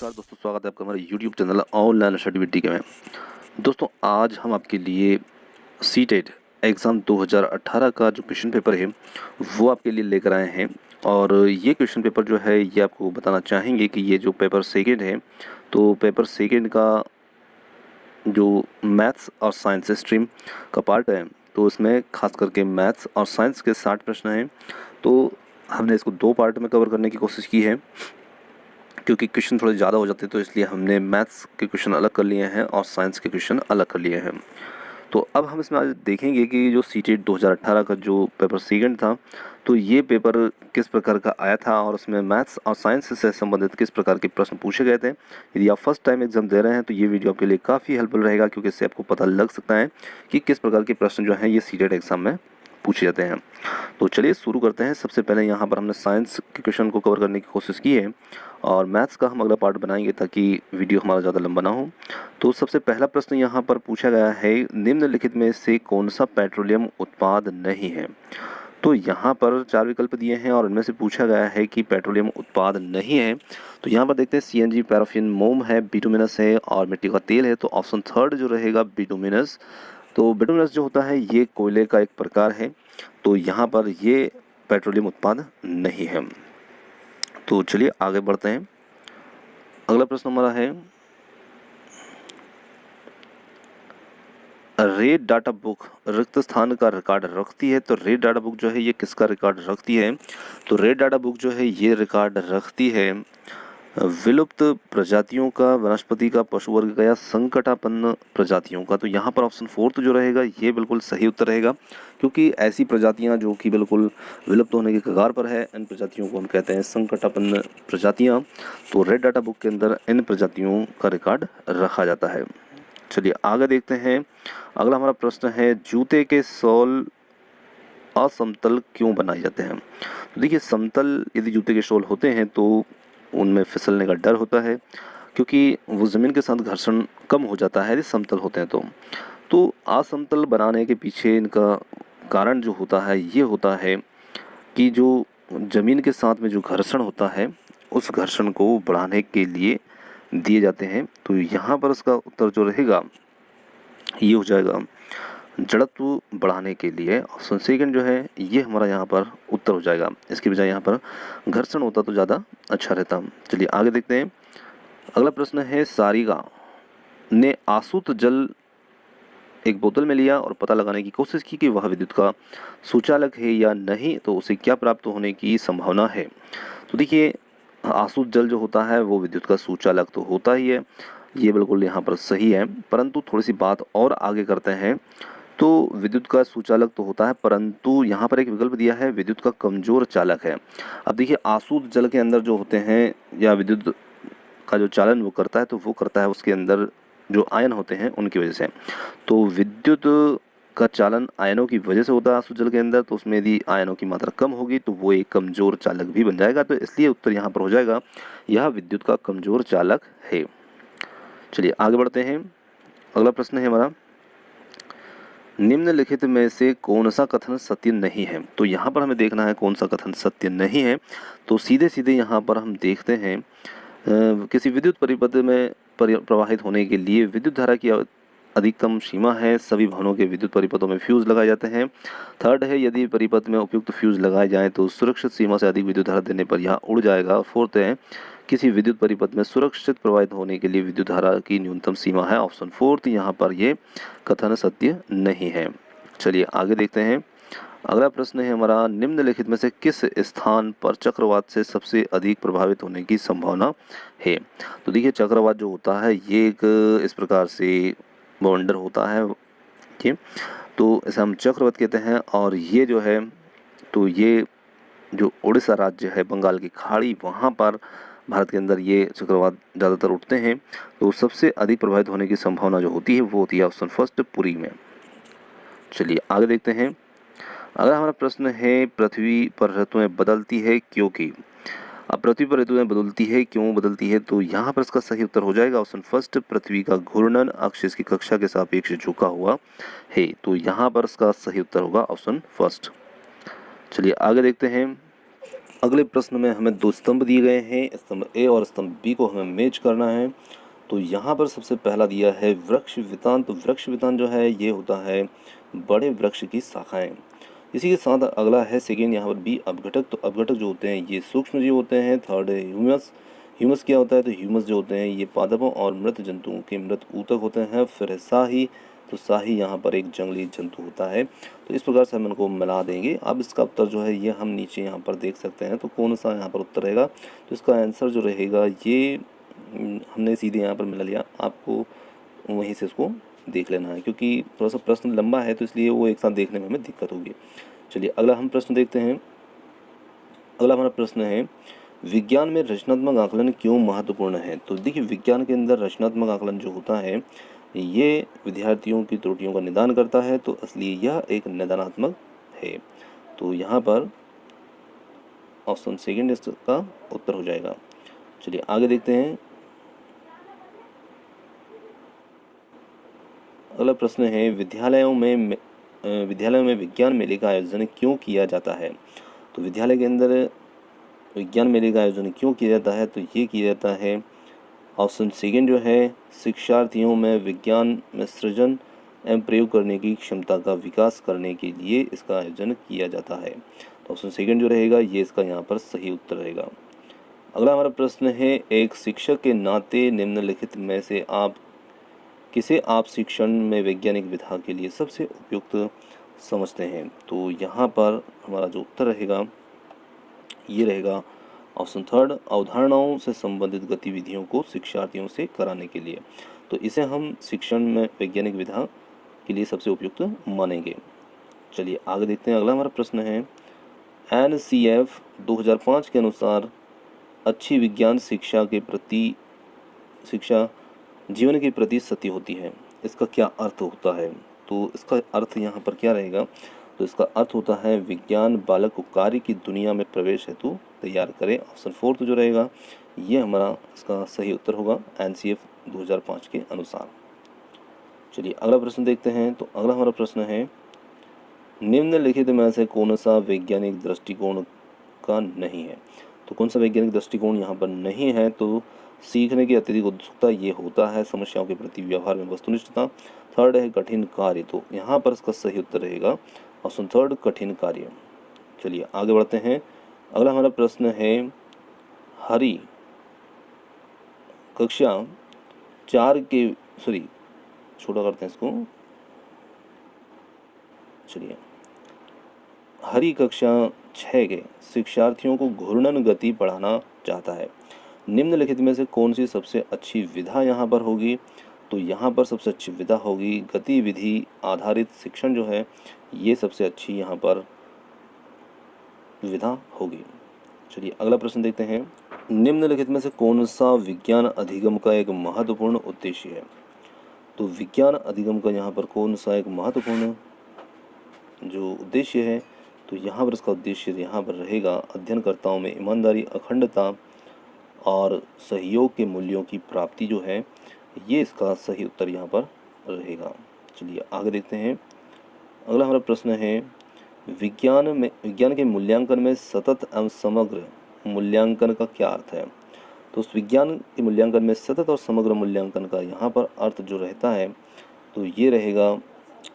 नमस्कार दोस्तों, स्वागत है आपका हमारे YouTube चैनल ऑनलाइन सर्टिफिकेट में। दोस्तों, आज हम आपके लिए सीटेट एग्ज़ाम 2018 का जो क्वेश्चन पेपर है वो आपके लिए लेकर आए हैं। और ये क्वेश्चन पेपर जो है ये आपको बताना चाहेंगे कि ये जो पेपर सेकंड है, तो पेपर सेकंड का जो मैथ्स और साइंस स्ट्रीम का पार्ट है, तो इसमें खास करके मैथ्स और साइंस के 60 प्रश्न हैं। तो हमने इसको 2 पार्ट में कवर करने की कोशिश की है, क्योंकि क्वेश्चन थोड़े ज़्यादा हो जाते हैं, तो इसलिए हमने मैथ्स के क्वेश्चन अलग कर लिए हैं और साइंस के क्वेश्चन अलग कर लिए हैं। तो अब हम इसमें आज देखेंगे कि जो सीटेट 2018 का जो पेपर सेकंड था, तो ये पेपर किस प्रकार का आया था और उसमें मैथ्स और साइंस से संबंधित किस प्रकार के प्रश्न पूछे गए थे। यदि आप फर्स्ट टाइम एग्जाम दे रहे हैं तो ये वीडियो आपके लिए काफ़ी हेल्पफुल रहेगा, क्योंकि इससे आपको पता लग सकता है कि किस प्रकार के प्रश्न जो हैं ये सीटेट एग्ज़ाम में पूछे जाते हैं। तो चलिए शुरू करते हैं। सबसे पहले यहाँ पर हमने साइंस के क्वेश्चन को कवर करने की कोशिश की है और मैथ्स का हम अगला पार्ट बनाएंगे ताकि वीडियो हमारा ज़्यादा लंबा ना हो। तो सबसे पहला प्रश्न यहाँ पर पूछा गया है, निम्नलिखित में से कौन सा पेट्रोलियम उत्पाद नहीं है। तो यहाँ पर 4 विकल्प दिए हैं और इनमें से पूछा गया है कि पेट्रोलियम उत्पाद नहीं है। तो यहाँ पर देखते हैं सीएनजी, पैराफिन, मोम है, बिटुमिनस है और मिट्टी का तेल है। तो ऑप्शन थर्ड जो रहेगा बिटुमिनस। तो बिटुमिनस जो होता है ये कोयले का एक प्रकार है, तो यहाँ पर ये पेट्रोलियम उत्पाद नहीं है। तो चलिए आगे बढ़ते हैं। अगला प्रश्न हमारा है, रेड डाटा बुक रिक्त स्थान का रिकॉर्ड रखती है। तो रेड डाटा बुक जो है ये किसका रिकॉर्ड रखती है। तो रेड डाटा बुक जो है ये रिकॉर्ड रखती है विलुप्त प्रजातियों का, वनस्पति का, पशु वर्ग का या संकटापन्न प्रजातियों का। तो यहाँ पर ऑप्शन फोर्थ जो रहेगा ये बिल्कुल सही उत्तर रहेगा, क्योंकि ऐसी प्रजातियाँ जो कि बिल्कुल विलुप्त होने के कगार पर है, इन प्रजातियों को हम कहते हैं संकटापन्न प्रजातियाँ। तो रेड डाटा बुक के अंदर इन प्रजातियों का रिकॉर्ड रखा जाता है। चलिए आगे देखते हैं। अगला हमारा प्रश्न है, जूते के सोल असमतल क्यों बनाए जाते हैं। तो देखिए, समतल यदि जूते के सोल होते हैं तो उनमें फिसलने का डर होता है, क्योंकि वो ज़मीन के साथ घर्षण कम हो जाता है यदि समतल होते हैं तो असमतल बनाने के पीछे इनका कारण जो होता है ये होता है कि जो ज़मीन के साथ में जो घर्षण होता है उस घर्षण को बढ़ाने के लिए दिए जाते हैं। तो यहाँ पर उसका उत्तर जो रहेगा ये हो जाएगा जड़त्व बढ़ाने के लिए। ऑप्शन सेकंड जो है ये हमारा यहाँ पर उत्तर हो जाएगा। इसके बजाय यहाँ पर घर्षण होता तो ज़्यादा अच्छा रहता। चलिए आगे देखते हैं। अगला प्रश्न है, सारिगा ने आसूत जल एक बोतल में लिया और पता लगाने की कोशिश की कि वह विद्युत का सुचालक है या नहीं, तो उसे क्या प्राप्त होने की संभावना है। तो देखिए, आसूत जल जो होता है वो विद्युत का सुचालक तो होता ही है, ये बिल्कुल यहाँ पर सही है, परंतु थोड़ी सी बात और आगे करते हैं। तो विद्युत का सुचालक तो होता है, परंतु यहाँ पर एक विकल्प दिया है विद्युत का कमजोर चालक है। अब देखिए, आसूत जल के अंदर जो होते हैं या विद्युत का जो चालन वो करता है, तो वो करता है उसके अंदर जो आयन होते हैं उनकी वजह से। तो विद्युत का चालन आयनों की वजह से होता है आसूत जल के अंदर, तो उसमें यदि आयनों की मात्रा कम होगी तो वो एक कमजोर चालक भी बन जाएगा। तो इसलिए उत्तर यहाँ पर हो जाएगा यह विद्युत का कमजोर चालक है। चलिए आगे बढ़ते हैं। अगला प्रश्न है हमारा, निम्नलिखित में से कौन सा कथन सत्य नहीं है। तो यहाँ पर हमें देखना है कौन सा कथन सत्य नहीं है। तो सीधे सीधे यहाँ पर हम देखते हैं, किसी विद्युत परिपथ में प्रवाहित होने के लिए विद्युत धारा की अधिकतम सीमा है। सभी भवनों के विद्युत परिपथों में फ्यूज लगाए जाते हैं। थर्ड है, यदि परिपथ में उपयुक्त फ्यूज लगाए जाएं तो सुरक्षित सीमा से अधिक विद्युत धारा देने पर यह उड़ जाएगा। फोर्थ है, किसी विद्युत परिपथ में सुरक्षित प्रवाहित होने के लिए विद्युत धारा की न्यूनतम सीमा है। ऑप्शन फोर्थ यहाँ पर ये कथन सत्य नहीं है। चलिए आगे देखते हैं। अगला प्रश्न है हमारा, निम्नलिखित में से किस स्थान पर चक्रवात से सबसे अधिक प्रभावित होने की संभावना है। तो देखिए, चक्रवात जो होता है ये एक इस प्रकार से बवंडर होता है, ठीक, तो इसे हम चक्रवात कहते हैं। और ये जो है, तो ये जो उड़ीसा राज्य है, बंगाल की खाड़ी, वहाँ पर भारत के अंदर ये चक्रवात ज़्यादातर उठते हैं। तो सबसे अधिक प्रभावित होने की संभावना जो होती है वो होती है ऑप्शन फर्स्ट, पुरी में। चलिए आगे देखते हैं। अगला हमारा प्रश्न है, पृथ्वी पर ऋतुएं बदलती है क्योंकि। अब पृथ्वी पर ऋतुएं बदलती है, क्यों बदलती है, तो यहाँ पर इसका सही उत्तर हो जाएगा ऑप्शन फर्स्ट, पृथ्वी का घूर्णन अक्ष इसकी कक्षा के सापेक्ष झुका हुआ है। तो यहाँ पर इसका सही उत्तर होगा ऑप्शन फर्स्ट। चलिए आगे देखते हैं। अगले प्रश्न में हमें दो स्तंभ दिए गए हैं, स्तंभ ए और स्तंभ बी को हमें मैच करना है। तो यहाँ पर सबसे पहला दिया है वृक्ष वितान। तो वृक्ष वितान जो है ये होता है बड़े वृक्ष की शाखाएं। इसी के साथ अगला है सेकेंड यहाँ पर बी अपघटक। तो अपघटक जो होते हैं ये सूक्ष्म जीव होते हैं। थर्ड है ह्यूमस। ह्यूमस क्या होता है? तो ह्यूमस जो होते हैं ये पादपों और मृत जंतुओं के मृत ऊतक होते हैं। फिर है साही। तो साही यहाँ पर एक जंगली जंतु होता है। तो इस प्रकार से हम इनको मिला देंगे। अब इसका उत्तर जो है ये हम नीचे यहाँ पर देख सकते हैं। तो कौन सा यहाँ पर उत्तर रहेगा? तो इसका आंसर जो रहेगा ये हमने सीधे यहाँ पर मिला लिया, आपको वहीं से इसको देख लेना है, क्योंकि थोड़ा सा प्रश्न लंबा है तो इसलिए वो एक साथ देखने में हमें दिक्कत होगी। चलिए अगला हम प्रश्न देखते हैं। अगला हमारा प्रश्न है विज्ञान में रचनात्मक आकलन क्यों महत्वपूर्ण है? तो देखिए विज्ञान के अंदर रचनात्मक आकलन जो होता है ये विद्यार्थियों की त्रुटियों का निदान करता है, तो इसलिए यह एक निदानात्मक है। तो यहाँ पर ऑप्शन सेकेंड इसका उत्तर हो जाएगा। चलिए आगे देखते हैं। अगला प्रश्न है विद्यालयों में विज्ञान मेले का आयोजन क्यों किया जाता है? तो विद्यालय के अंदर विज्ञान मेले का आयोजन क्यों किया जाता है? तो ये किया जाता है ऑप्शन सेकेंड जो है शिक्षार्थियों में विज्ञान में सृजन एवं प्रयोग करने की क्षमता का विकास करने के लिए इसका आयोजन किया जाता है। तो ऑप्शन सेकेंड जो रहेगा ये इसका यहाँ पर सही उत्तर रहेगा। अगला हमारा प्रश्न है एक शिक्षक के नाते निम्नलिखित में से किसे आप शिक्षण में वैज्ञानिक विधा के लिए सबसे उपयुक्त समझते हैं? तो यहाँ पर हमारा जो उत्तर रहेगा ये रहेगा ऑप्शन थर्ड अवधारणाओं से संबंधित गतिविधियों को शिक्षार्थियों से कराने के लिए। तो इसे हम शिक्षण में वैज्ञानिक विधा के लिए सबसे उपयुक्त मानेंगे। चलिए आगे देखते हैं। अगला हमारा प्रश्न है NCF 2005 के अनुसार अच्छी विज्ञान शिक्षा जीवन के प्रति सत्य होती है, इसका क्या अर्थ होता है? तो इसका अर्थ यहाँ पर क्या रहेगा? तो इसका अर्थ होता है विज्ञान बालक को कार्य की दुनिया में प्रवेश हेतु तैयार करे। ऑप्शन फोर्थ जो रहेगा ये हमारा इसका सही उत्तर होगा NCF 2005 के अनुसार। चलिए अगला प्रश्न देखते हैं। तो अगला हमारा प्रश्न है निम्नलिखित में से कौन सा वैज्ञानिक दृष्टिकोण का नहीं है? तो कौन सा वैज्ञानिक दृष्टिकोण यहाँ पर नहीं है? तो सीखने की अत्यधिक उत्सुकता ये होता है, समस्याओं के प्रति व्यवहार में वस्तुनिष्ठता, थर्ड है कठिन कार्य। तो यहाँ पर इसका सही उत्तर रहेगा ऑप्शन थर्ड कठिन कार्य। चलिए आगे बढ़ते हैं। अगला हमारा प्रश्न है हरी कक्षा 4 के छोटा करते हैं इसको। चलिए हरी कक्षा 6 के शिक्षार्थियों को घूर्णन गति पढ़ाना चाहता है, निम्नलिखित में से कौन सी सबसे अच्छी विधा यहाँ पर होगी? तो यहाँ पर सबसे अच्छी विधा होगी गतिविधि आधारित शिक्षण जो है ये सबसे अच्छी यहाँ पर विधा होगी। चलिए अगला प्रश्न देखते हैं निम्नलिखित में से कौन सा विज्ञान अधिगम का एक महत्वपूर्ण उद्देश्य है? तो विज्ञान अधिगम का यहाँ पर कौन सा एक महत्वपूर्ण जो उद्देश्य है? तो यहाँ पर इसका उद्देश्य यहाँ पर रहेगा अध्ययनकर्ताओं में ईमानदारी, अखंडता और सहयोग के मूल्यों की प्राप्ति जो है ये इसका सही उत्तर यहाँ पर रहेगा। चलिए आगे देखते हैं। अगला हमारा प्रश्न है विज्ञान के मूल्यांकन में सतत एवं समग्र मूल्यांकन का क्या अर्थ है? तो उस विज्ञान के मूल्यांकन में सतत और समग्र मूल्यांकन का यहाँ पर अर्थ जो रहता है तो ये रहेगा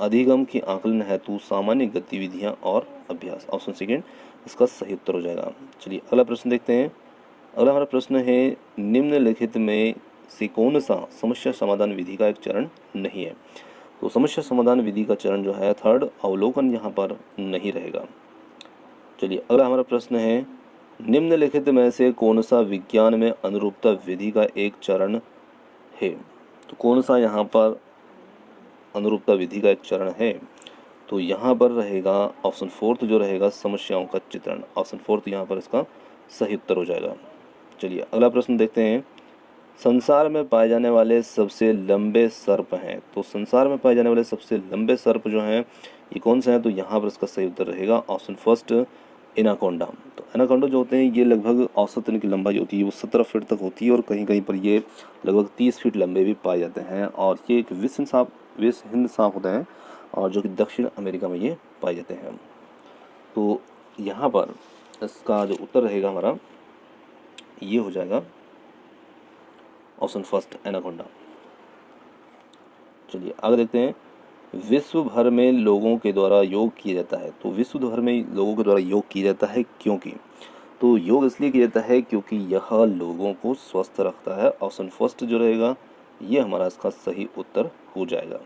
अधिगम की आकलन हेतु सामान्य गतिविधियाँ और अभ्यास। ऑप्शन सेकेंड इसका सही उत्तर हो जाएगा। चलिए अगला प्रश्न देखते हैं। अगला हमारा प्रश्न है निम्नलिखित में से कौन सा समस्या समाधान विधि का एक चरण नहीं है? तो समस्या समाधान विधि का चरण जो है थर्ड अवलोकन यहाँ पर नहीं रहेगा। चलिए अगला हमारा प्रश्न है निम्नलिखित में से कौन सा विज्ञान में अनुरूपता विधि का एक चरण है? तो कौन सा यहाँ पर अनुरूपता विधि का एक चरण है? तो यहाँ पर रहेगा ऑप्शन फोर्थ जो रहेगा समस्याओं का चित्रण। ऑप्शन फोर्थ यहाँ पर इसका सही उत्तर हो जाएगा। चलिए अगला प्रश्न देखते हैं संसार में पाए जाने वाले सबसे लंबे सर्प हैं। तो संसार में पाए जाने वाले सबसे लंबे सर्प जो हैं ये कौन से हैं? तो यहाँ पर इसका सही उत्तर रहेगा ऑप्शन फर्स्ट एनाकोंडा। तो एनाकोंडा जो होते हैं ये लगभग औसत इनकी लंबाई होती है वो 17 फीट तक होती है और कहीं कहीं पर ये लगभग 30 फीट लंबे भी पाए जाते हैं और ये एक विश्व हिंद सांप होते हैं और जो कि दक्षिण अमेरिका में ये पाए जाते हैं। तो यहाँ पर इसका जो उत्तर रहेगा हमारा ये हो जाएगा ऑप्शन फर्स्ट एनाकोंडा। चलिए आगे देखते हैं, विश्व भर में लोगों के द्वारा योग किया जाता है। तो विश्व भर में लोगों के द्वारा योग किया जाता है क्योंकि, तो योग इसलिए किया जाता है क्योंकि यह लोगों को स्वस्थ रखता है। ऑप्शन फर्स्ट जो रहेगा ये हमारा इसका सही उत्तर हो जाएगा।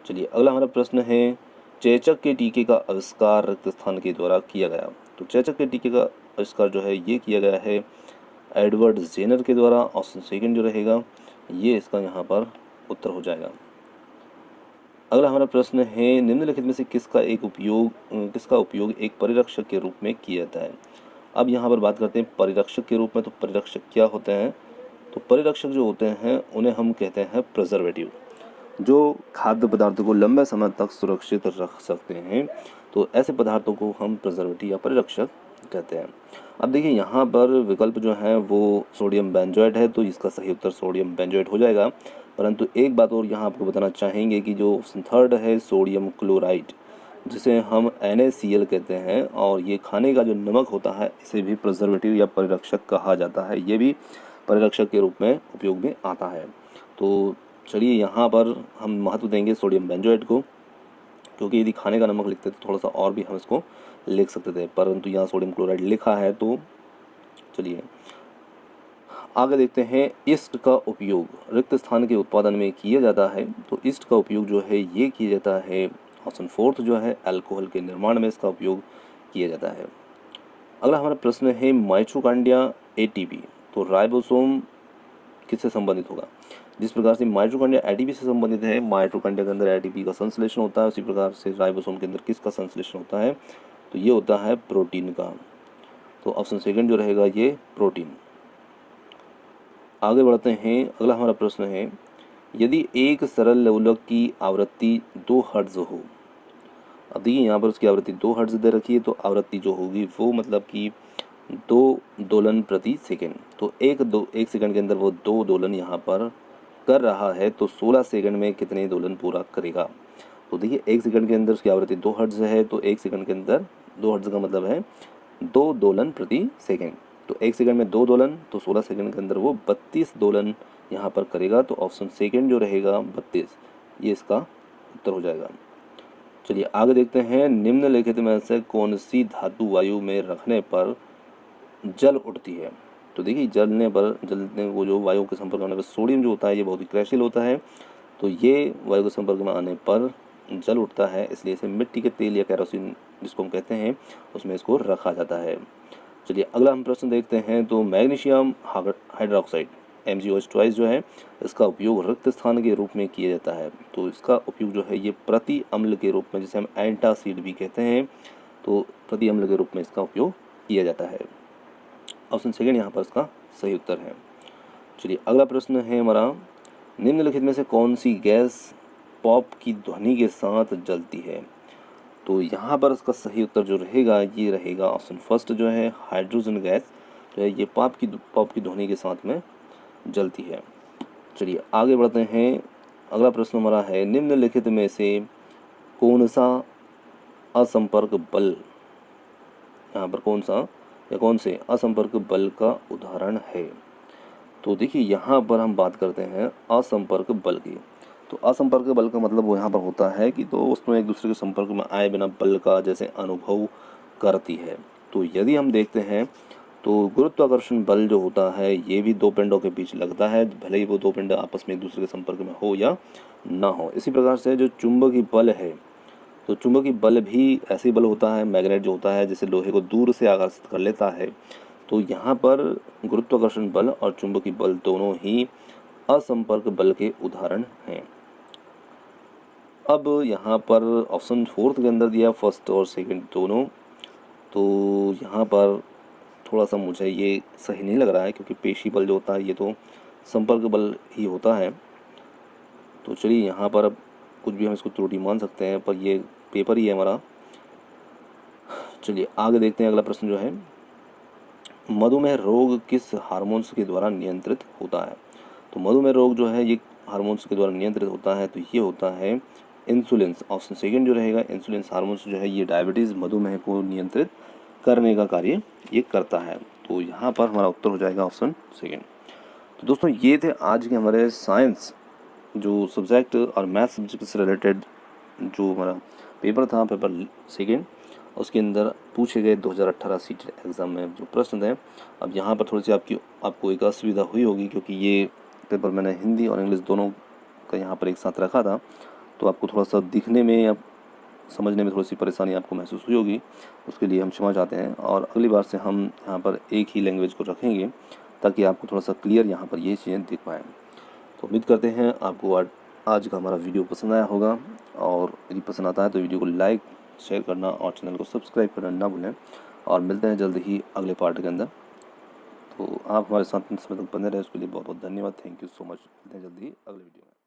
चलिए अगला हमारा प्रश्न है, चेचक के टीके का आविष्कार रिक्त स्थान के द्वारा किया गया। तो चेचक के टीके का आविष्कार जो है ये किया गया है एडवर्ड जेनर के द्वारा। ऑप्शन सेकंड जो रहेगा ये इसका यहाँ पर उत्तर हो जाएगा। अगला हमारा प्रश्न है, निम्नलिखित में से किसका उपयोग एक परिरक्षक के रूप में किया जाता है। अब यहाँ पर बात करते हैं परिरक्षक के रूप में। तो परिरक्षक क्या होते हैं, तो परिरक्षक जो होते हैं उन्हें हम कहते हैं प्रिजर्वेटिव, जो खाद्य पदार्थों को लंबे समय तक सुरक्षित रख सकते हैं। तो ऐसे पदार्थों को हम प्रिजर्वेटिव या परिरक्षक कहते हैं। अब देखिए यहाँ पर विकल्प जो है वो सोडियम बेंजोएट है, तो इसका सही उत्तर सोडियम बेंजोएट हो जाएगा। परंतु एक बात और यहाँ आपको बताना चाहेंगे कि जो ऑप्शन थर्ड है सोडियम क्लोराइड, जिसे हम NaCl कहते हैं, और ये खाने का जो नमक होता है इसे भी प्रिजर्वेटिव या परिरक्षक कहा जाता है। ये भी परिरक्षक के रूप में उपयोग में आता है। तो चलिए यहाँ पर हम महत्व देंगे सोडियम बेंजोएट को, क्योंकि यदि खाने का नमक लिखते तो थोड़ा सा और भी हम इसको लिख सकते थे, परंतु यहाँ सोडियम क्लोराइड लिखा है। तो चलिए आगे देखते हैं, ईस्ट का उपयोग रिक्त स्थान के उत्पादन में किया जाता है। तो ईस्ट का उपयोग जो है ये किया जाता है, ऑप्शन फोर्थ जो है अल्कोहल के निर्माण में इसका उपयोग किया जाता है। अगला हमारा प्रश्न है, माइटोकॉन्ड्रिया ATP, तो राइबोसोम किससे संबंधित होगा। जिस प्रकार से माइटोकॉन्ड्रिया ATP से संबंधित है, माइटोकॉन्ड्रिया के अंदर ATP का संश्लेषण होता है, उसी प्रकार से राइबोसोम के अंदर किसका संश्लेषण होता है, तो ये होता है प्रोटीन का। तो ऑप्शन सेकंड जो रहेगा ये प्रोटीन। आगे बढ़ते हैं, अगला हमारा प्रश्न है, यदि एक सरल लवलक की आवृत्ति 2 हर्ट्ज हो। अब देखिए यहाँ पर उसकी आवृत्ति 2 हर्ट्ज दे रखी है, तो आवृत्ति जो होगी वो मतलब कि 2 दोलन प्रति सेकंड। तो एक सेकंड के अंदर वो 2 दोलन यहाँ पर कर रहा है, तो 16 सेकंड में कितने दोलन पूरा करेगा। तो देखिए एक सेकंड के अंदर उसकी आवृत्ति 2 हर्ट्ज है, तो एक सेकंड के अंदर 2 हर्ट्ज का मतलब है 2 दोलन प्रति सेकंड। तो एक सेकंड में 2 दोलन, तो 16 सेकंड के अंदर वो 32 दोलन यहाँ पर करेगा। तो ऑप्शन सेकंड जो रहेगा 32, ये इसका उत्तर हो जाएगा। चलिए आगे देखते हैं, निम्नलिखित में से कौन सी धातु वायु में रखने पर जल उठती है। तो देखिए जलने को जो वायु के संपर्क में आने पर सोडियम जो होता है ये बहुत ही क्रैशियल होता है, तो ये वायु के संपर्क में आने पर जल उठता है, इसलिए इसे मिट्टी के तेल या केरोसिन जिसको हम कहते हैं उसमें इसको रखा जाता है। चलिए अगला हम प्रश्न देखते हैं, तो मैग्नीशियम हाइड्रोक्साइड MgOH जो है इसका उपयोग रिक्त स्थान के रूप में किया जाता है। तो इसका उपयोग जो है ये प्रति अम्ल के रूप में, जिसे हम एंटासिड भी कहते हैं, तो प्रति अम्ल के रूप में इसका उपयोग किया जाता है। ऑप्शन सेकंड यहाँ पर इसका सही उत्तर है। चलिए अगला प्रश्न है हमारा, निम्नलिखित में से कौन सी गैस पॉप की ध्वनि के साथ जलती है। तो यहाँ पर इसका सही उत्तर जो रहेगा ये रहेगा ऑप्शन फर्स्ट जो है हाइड्रोजन गैस जो है ये पॉप की ध्वनि के साथ में जलती है। चलिए आगे बढ़ते हैं, अगला प्रश्न हमारा है, निम्नलिखित में से कौन सा असंपर्क बल, यहाँ पर कौन से असंपर्क बल का उदाहरण है। तो देखिए यहाँ पर हम बात करते हैं असंपर्क बल की। तो असंपर्क बल का मतलब वो यहाँ पर होता है कि तो उसमें एक दूसरे के संपर्क में आए बिना बल का जैसे अनुभव करती है। तो यदि हम देखते हैं तो गुरुत्वाकर्षण बल जो होता है ये भी 2 पिंडों के बीच लगता है, भले ही वो 2 पिंड आपस में एक दूसरे के संपर्क में हो या ना हो। इसी प्रकार से जो चुंबकीय बल है, तो चुंबकीय बल भी ऐसे बल होता है, मैग्नेट जो होता है जैसे लोहे को दूर से आकर्षित कर लेता है। तो यहाँ पर गुरुत्वाकर्षण बल और चुंबकीय बल दोनों ही असंपर्क बल के उदाहरण हैं। अब यहाँ पर ऑप्शन फोर्थ के अंदर दिया फर्स्ट और सेकंड दोनों, तो यहाँ पर थोड़ा सा मुझे ये सही नहीं लग रहा है, क्योंकि पेशी बल जो होता है ये तो संपर्क बल ही होता है। तो चलिए यहाँ पर अब कुछ भी हम इसको त्रुटि मान सकते हैं, पर ये पेपर ही है हमारा। चलिए आगे देखते हैं, अगला प्रश्न जो है, मधुमेह रोग किस हार्मोन्स के द्वारा नियंत्रित होता है। तो मधुमेह रोग जो है ये हार्मोन्स के द्वारा नियंत्रित होता है, तो ये होता है इंसुलिन। ऑप्शन सेकंड जो रहेगा इंसुलिन हार्मोन्स जो है ये डायबिटीज़ मधुमेह को नियंत्रित करने का कार्य ये करता है। तो यहाँ पर हमारा उत्तर हो जाएगा ऑप्शन सेकेंड। तो दोस्तों ये थे आज के हमारे साइंस जो सब्जेक्ट और मैथ सब्जेक्ट से रिलेटेड जो हमारा पेपर था, पेपर सेकेंड, उसके अंदर पूछे गए 2018 सीटेट एग्ज़ाम में जो प्रश्न थे। अब यहाँ पर थोड़ी सी आपको एक असुविधा हुई होगी, क्योंकि ये पेपर मैंने हिंदी और इंग्लिश दोनों का यहाँ पर एक साथ रखा था, तो आपको थोड़ा सा दिखने में या समझने में थोड़ी सी परेशानी आपको महसूस हुई होगी। उसके लिए हम क्षमा चाहते हैं, और अगली बार से हम यहाँ पर एक ही लैंग्वेज को रखेंगे ताकि आपको थोड़ा सा क्लियर यहाँ पर ये चीज़ें दिख पाएँ। तो उम्मीद करते हैं आपको आज का हमारा वीडियो पसंद आया होगा, और यदि पसंद आता है तो वीडियो को लाइक शेयर करना और चैनल को सब्सक्राइब करना ना भूलें। और मिलते हैं जल्द ही अगले पार्ट के अंदर। तो आप हमारे साथ समय तक बने रहे, उसके लिए बहुत बहुत धन्यवाद। Thank you so much. मिलते हैं जल्द ही अगले वीडियो में।